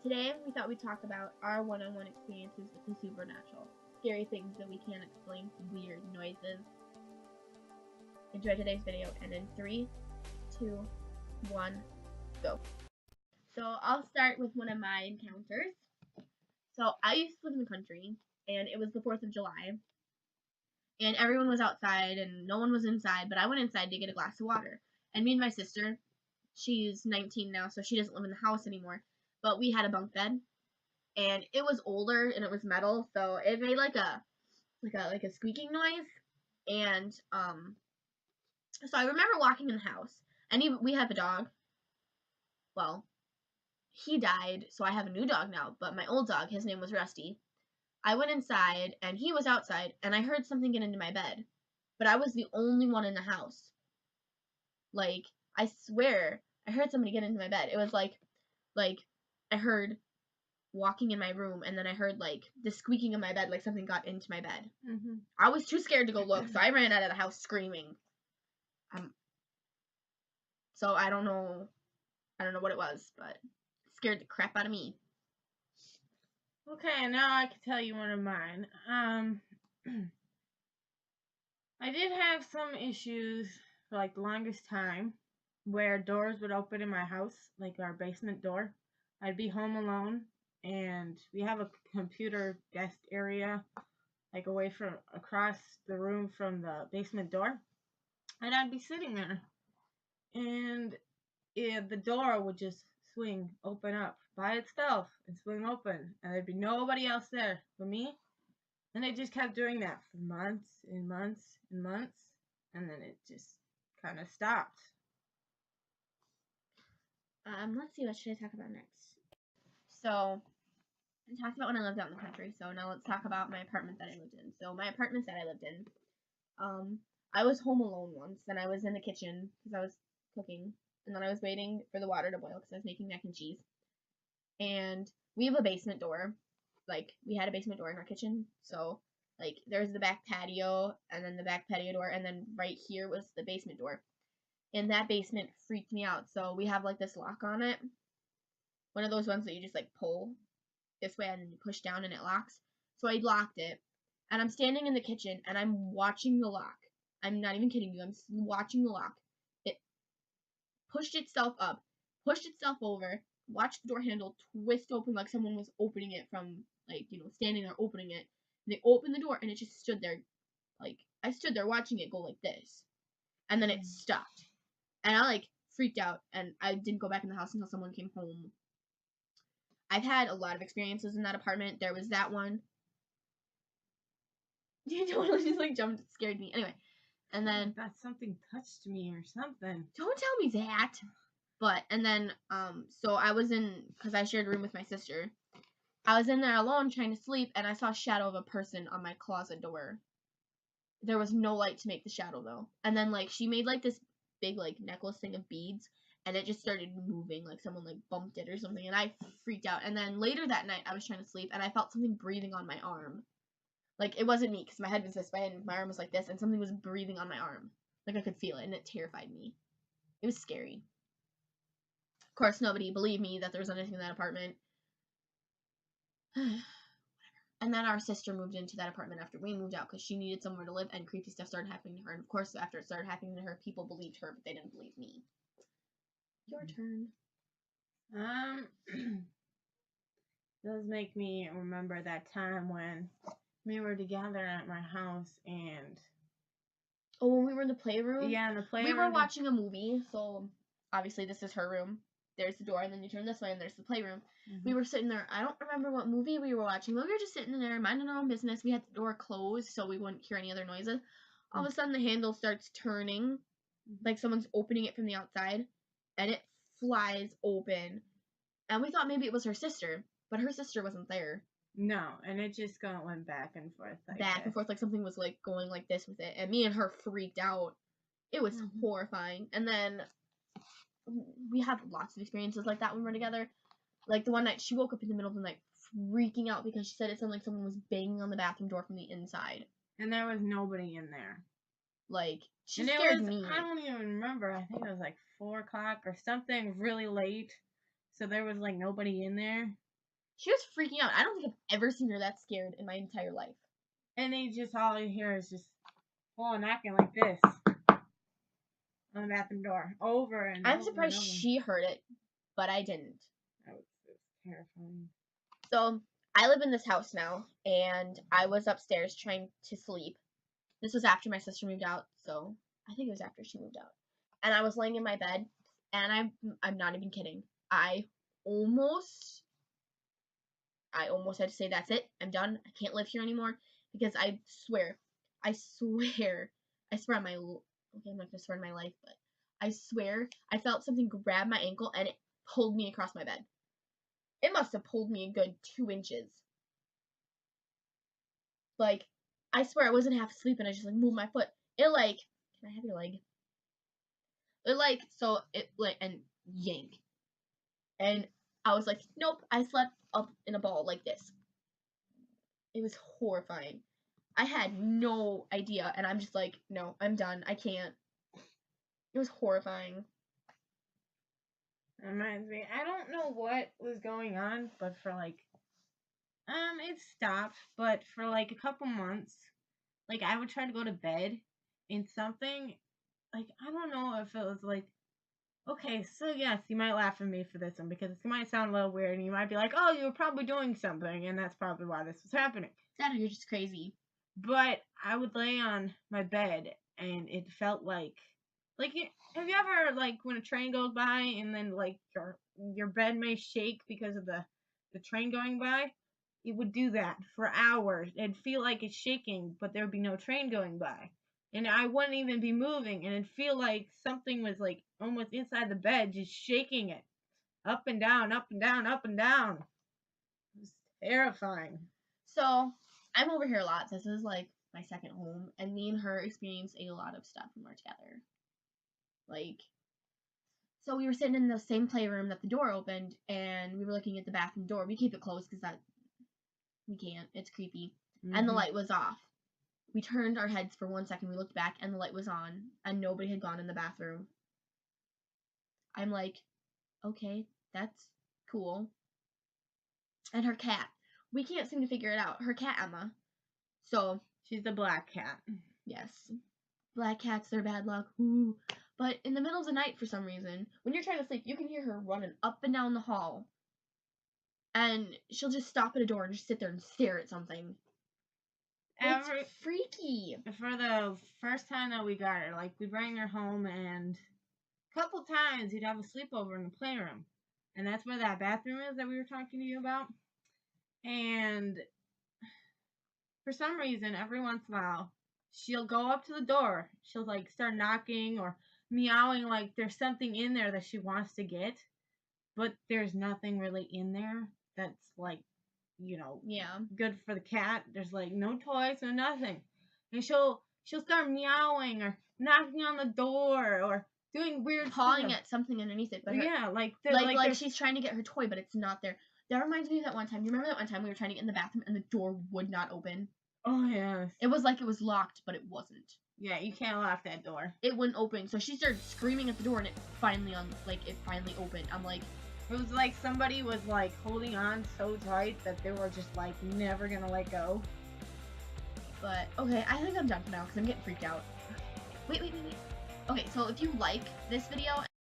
Today, we thought we'd talk about our one-on-one experiences with the supernatural. Scary things that we can't explain, weird noises. Enjoy today's video, and in 3, 2, 1, go. So I'll start with one of my encounters. So I used to live in the country, and it was the 4th of July, and everyone was outside, and no one was inside, but I went inside to get a glass of water. And me and my sister, she's 19 now, so she doesn't live in the house anymore, but we had a bunk bed, and it was older and it was metal, so it made like a squeaking noise. And so I remember walking in the house, and we have a dog. Well, he died, so I have a new dog now, but my old dog, his name was Rusty. I went inside and he was outside, and I heard something get into my bed, but I was the only one in the house. Like, I swear I heard somebody get into my bed. It was like I heard walking in my room, and then I heard like the squeaking of my bed, like something got into my bed. I was too scared to go look, so I ran out of the house screaming. So I don't know what it was, but it scared the crap out of me. Okay, now I can tell you one of mine. I did have some issues for like the longest time where doors would open in my house, like our basement door. I'd be home alone, and we have a computer guest area like away from across the room from the basement door, and I'd be sitting there, and the door would just swing open up by itself and swing open, and there'd be nobody else there but me. And it just kept doing that for months and months and months, and then it just kind of stopped. Let's see, what should I talk about next? So I talked about when I lived out in the country, so now let's talk about my apartment that I lived in. So my apartment that I lived in, I was home alone once, and I was in the kitchen because I was cooking, and then I was waiting for the water to boil because I was making mac and cheese. And we have a basement door. Like, we had a basement door in our kitchen, so like there's the back patio, and then the back patio door, and then right here was the basement door. And that basement freaked me out. So we have like this lock on it. One of those ones that you just like pull this way and then you push down and it locks. So I locked it, and I'm standing in the kitchen and I'm watching the lock. I'm not even kidding you. I'm watching the lock. It pushed itself up, pushed itself over, watched the door handle twist open like someone was opening it from, like, standing there opening it. And they opened the door, and it just stood there. Like, I stood there watching it go like this. And then it stopped. And I, like, freaked out, and I didn't go back in the house until someone came home. I've had a lot of experiences in that apartment. There was that one. You totally just, like, jumped. It scared me. Anyway. And then... I thought something touched me or something. Don't tell me that. But, and then, so I was in, because I shared a room with my sister. I was in there alone trying to sleep, and I saw a shadow of a person on my closet door. There was no light to make the shadow, though. And then, like, she made, like, this big, like, necklace thing of beads, and it just started moving, like someone, like, bumped it or something, and I freaked out. And then later that night, I was trying to sleep, and I felt something breathing on my arm. Like, it wasn't me, because my head was this way, and my arm was like this, and something was breathing on my arm. Like, I could feel it, and it terrified me. It was scary. Of course, nobody believed me that there was anything in that apartment. And then our sister moved into that apartment after we moved out because she needed somewhere to live, and creepy stuff started happening to her. And of course, after it started happening to her, people believed her, but they didn't believe me. Your turn. Does make me remember that time when we were together at my house, and when we were in the playroom? Yeah, in the playroom. We were watching a movie, so obviously this is her room. There's the door, and then you turn this way, and there's the playroom. We were sitting there. I don't remember what movie we were watching, but we were just sitting there, minding our own business. We had the door closed, so we wouldn't hear any other noises. All of a sudden, the handle starts turning, like someone's opening it from the outside, and it flies open. And we thought maybe it was her sister, but her sister wasn't there. No, and it just went back and forth. And forth, like something was, like, going like this with it. And me and her freaked out. It was horrifying. And then we had lots of experiences like that when we were together. Like, the one night, she woke up in the middle of the night freaking out because she said it sounded like someone was banging on the bathroom door from the inside. And there was nobody in there. Like, she scared me. I don't even remember. I think it was like 4 o'clock or something really late. So there was, like, nobody in there. She was freaking out. I don't think I've ever seen her that scared in my entire life. And they just, all you hear is just knocking like this on the bathroom door over and I'm over surprised and over. she heard it, but I didn't. That was terrifying. So I live in this house now, and I was upstairs trying to sleep. This was after my sister moved out, so I think it was after she moved out. And I was laying in my bed, and I'm not even kidding. I almost had to say, that's it. I'm done. I can't live here anymore, because I swear on my, okay, I'm not gonna swear on my life, but I swear I felt something grab my ankle and it pulled me across my bed. It must have pulled me a good 2 inches. Like, I swear I wasn't half asleep and I just like moved my foot. It like, can I have your leg? It like, so it like, and yank. And I was like, nope, I slept up in a ball like this. It was horrifying. I had no idea, and I'm just like, no, I'm done. I can't. It was horrifying. Reminds me, I don't know what was going on, but for like, it stopped, but for like a couple months, like I would try to go to bed and something, like, I don't know if it was like, okay, so yes, you might laugh at me for this one because it might sound a little weird and you might be like, oh, you were probably doing something and that's probably why this was happening. That or you're just crazy. But I would lay on my bed and it felt like have you ever, like, when a train goes by and then like your bed may shake because of the train going by? It would do that for hours. It'd feel like it's shaking, but there would be no train going by. And I wouldn't even be moving, and it'd feel like something was like almost inside the bed, just shaking it up and down, up and down, up and down. It was terrifying. So I'm over here a lot. This is like my second home, and me and her experience a lot of stuff when we're together. Like, so we were sitting in the same playroom that the door opened, and we were looking at the bathroom door. We keep it closed because that we can't. It's creepy. Mm-hmm. And the light was off. We turned our heads for 1 second. We looked back, and the light was on, and nobody had gone in the bathroom. I'm like, okay, that's cool. And her cat. We can't seem to figure it out. Her cat, Emma. So she's the black cat. Yes. Black cats, they're bad luck. Ooh. But in the middle of the night, for some reason, when you're trying to sleep, you can hear her running up and down the hall. And she'll just stop at a door and just sit there and stare at something. It's freaky. For the first time that we got her, like, we bring her home, and a couple times we'd have a sleepover in the playroom. And that's where that bathroom is that we were talking to you about. And for some reason, every once in a while, she'll go up to the door. She'll, like, start knocking or meowing like there's something in there that she wants to get. But there's nothing really in there that's, like, you know, good for the cat. There's, like, no toys, no nothing. And she'll start meowing or knocking on the door or doing weird pawing stuff. At something underneath it. But like she's trying to get her toy, but it's not there. That reminds me of that one time. You remember that one time we were trying to get in the bathroom and the door would not open? Oh, yes. It was like it was locked, but it wasn't. Yeah, you can't lock that door. It wouldn't open. So she started screaming at the door and it finally opened. I'm like, it was like somebody was, like, holding on so tight that they were just, like, never gonna let go. But, okay, I think I'm done for now because I'm getting freaked out. Wait. Okay, so if you like this video